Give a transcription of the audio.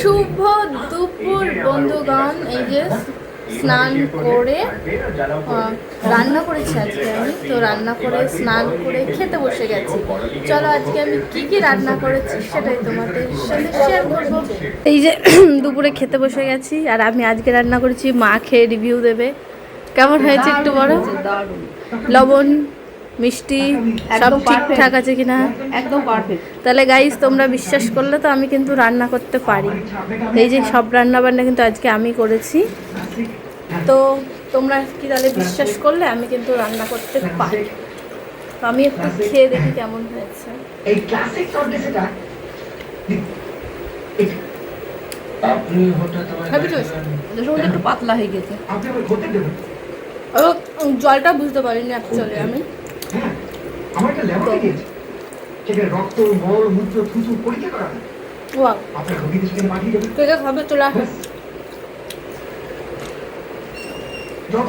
শুভ দুপুর বন্ধুগণ, এই যে স্নান করে রান্না করেছি আজকে আমি। তো রান্না করে স্নান করে খেতে বসে গেছি। চলো আজকে আমি কি কি রান্না করেছি সেটাই তোমাদের সাথে শেয়ার করবো। এই যে দুপুরে খেতে বসে গেছি, আর আমি আজকে রান্না করেছি, মা খেয়ে রিভিউ দেবে কেমন হয়েছে একটু বড়। লবণ মিষ্টি সব ঠিকঠাক আছে কিনা, একদম পারফেক্ট। তাহলে গাইস তোমরা বিশ্বাস করলে তো আমি কিন্তু রান্না করতে পারি। এই যে সব রান্না বান্না কিন্তু আজকে আমি করেছি, তো তোমরা কি তাহলে বিশ্বাস করলে আমি কিন্তু রান্না করতে পারি। তো আমি একটু খেয়ে দেখি কেমন হয়েছে। এই ক্লাসিক সরদেশটা আপনি হঠাৎ আমার একটু পাতলা হয়ে গেছে। আপনি আমার করতে দেবেন। জলটা বুঝতে পারিনি অ্যাকচুয়ালি আমি। হ্যাঁ, আমার একটা ল্যাবরেটরি গেছে, সেখানে রক্ত মল মূত্র থুতু পরীক্ষা করা হয়। ওয়াও, আপনার রোগীদের সেখানে পাঠিয়ে দেবেন। কে কে খাবে তোলা? যত